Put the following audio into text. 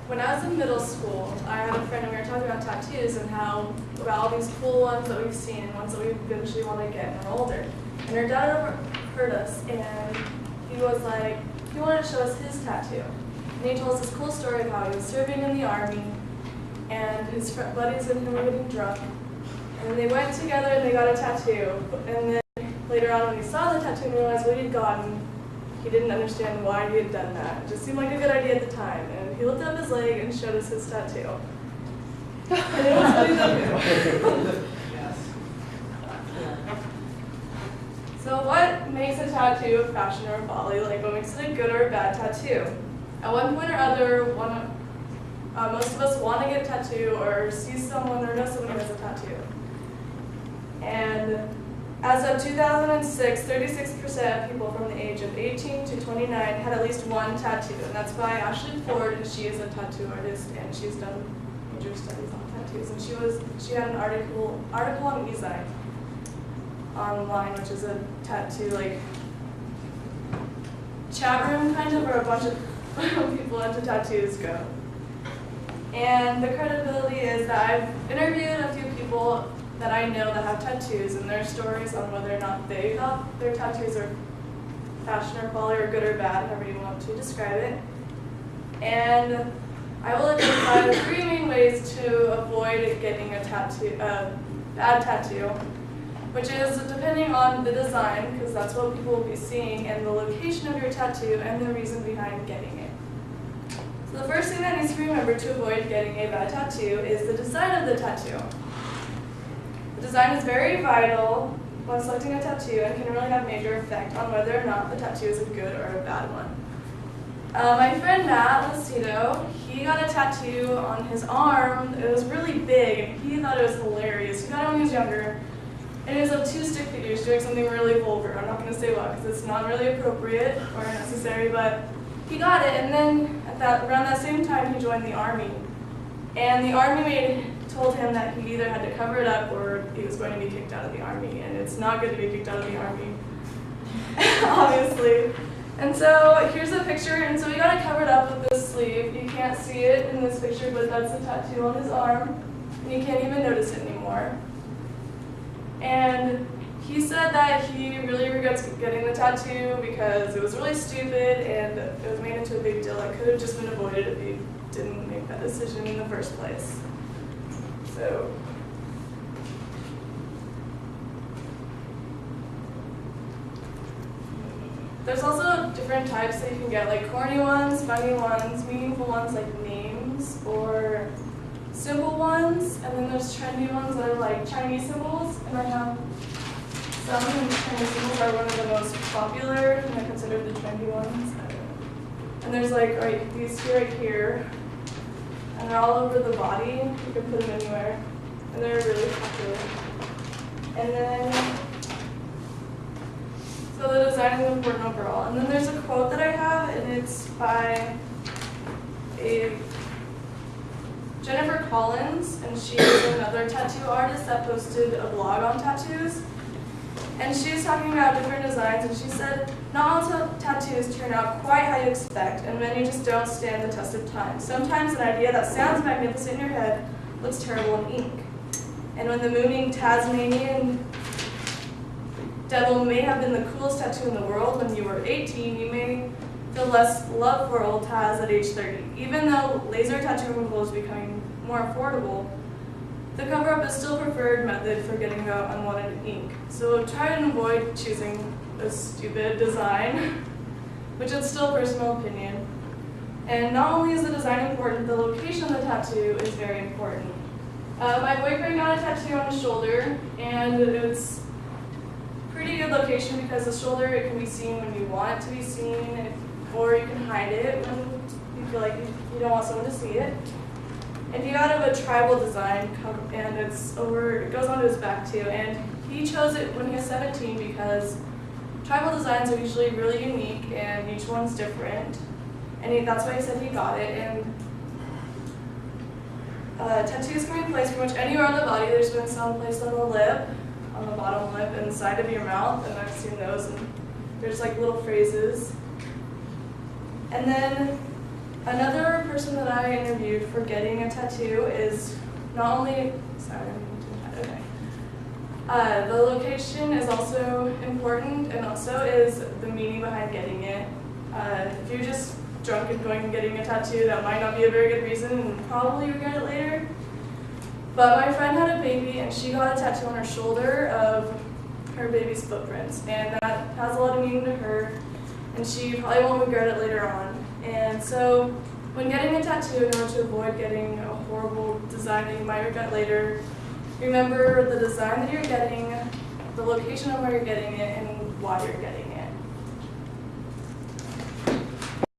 When I was in middle school, I had a friend and we were talking about tattoos and how about all these cool ones that we've seen and ones that we eventually want to get when we're older. And her dad overheard us and he was like, he wanted to show us his tattoo. And he told us this cool story of how he was serving in the army and his buddies and him were getting drunk. And then they went together and they got a tattoo. And then later on when he saw the tattoo and realized what he'd gotten, he didn't understand why he had done that. It just seemed like a good idea at the time. And he lifted up his leg and showed us his tattoo. And it was really good. So what makes a tattoo a fashion or a folly? Like what makes it a good or a bad tattoo? At one point or other, most of us want to get a tattoo or see someone or know someone who has a tattoo. And as of 2006, 36% of people from the age of 18 to 29 had at least one tattoo, and that's by Ashley Ford, and she is a tattoo artist, and she's done major studies on tattoos. And she had an article on eZine online, which is a tattoo like chat room kind of, where a bunch of people into tattoos go. And the credibility is that I've interviewed a few people that I know that have tattoos and their stories on whether or not they thought their tattoos are fashion or folly or good or bad, however you want to describe it. And I will identify 3 main ways to avoid getting a bad tattoo, which is depending on the design, because that's what people will be seeing, and the location of your tattoo and the reason behind getting it. So the first thing that needs to be remembered to avoid getting a bad tattoo is the design of the tattoo. The design is very vital when selecting a tattoo and can really have major effect on whether or not the tattoo is a good or a bad one. My friend Matt Lucido, he got a tattoo on his arm. It was really big and he thought it was hilarious. He got it when he was younger. And it was of 2 stick figures doing something really vulgar. I'm not going to say what because it's not really appropriate or necessary, but he got it, and then around that same time he joined the Army. And the Army told him that he either had to cover it up or he was going to be kicked out of the Army, and it's not good to be kicked out of the Army, obviously. And so here's a picture, and so he got it covered up with this sleeve. You can't see it in this picture, but that's the tattoo on his arm, and you can't even notice it anymore. And he said that he really regrets getting the tattoo because it was really stupid and it was made into a big deal that could have just been avoided if he didn't make that decision in the first place. So, there's also different types that you can get, like corny ones, funny ones, meaningful ones like names, or simple ones, and then there's trendy ones that are like Chinese symbols, and I have some, and Chinese symbols are one of the most popular, and they're considered the trendy ones. And there's like these two right here, and they're all over the body. You can put them anywhere, and they're really popular. And then, so the design is important overall. And then there's a quote that I have, and it's by Jennifer Collins, and she is another tattoo artist that posted a blog on tattoos. And she was talking about different designs, and she said, not all tattoos turn out quite how you expect, and many just don't stand the test of time. Sometimes an idea that sounds magnificent in your head looks terrible in ink. And when the mooning Tasmanian devil may have been the coolest tattoo in the world when you were 18, you may feel less love for old Taz at age 30. Even though laser tattoo removal is becoming more affordable, the cover-up is still preferred method for getting out unwanted ink. So try and avoid choosing a stupid design, which is still personal opinion. And not only is the design important, the location of the tattoo is very important. My boyfriend got a tattoo on his shoulder, and it's pretty good location because the shoulder, it can be seen when you want it to be seen, or you can hide it when you feel like you don't want someone to see it. And he got a tribal design, and it goes onto his back too. And he chose it when he was 17 because tribal designs are usually really unique and each one's different. And that's why he said he got it. And tattoos can be placed pretty much anywhere on the body. There's been some placed on the lip, on the bottom lip, and the side of your mouth, and I've seen those. And there's like little phrases. And then Another person that I interviewed for getting a tattoo is not only, sorry, okay. The location is also important, and also is the meaning behind getting it. If you're just drunk and going and getting a tattoo, that might not be a very good reason and probably regret it later. But my friend had a baby and she got a tattoo on her shoulder of her baby's footprints, and that has a lot of meaning to her, and she probably won't regret it later on. And so when getting a tattoo, in order to avoid getting a horrible design that you might regret later, remember the design that you're getting, the location of where you're getting it, and why you're getting it.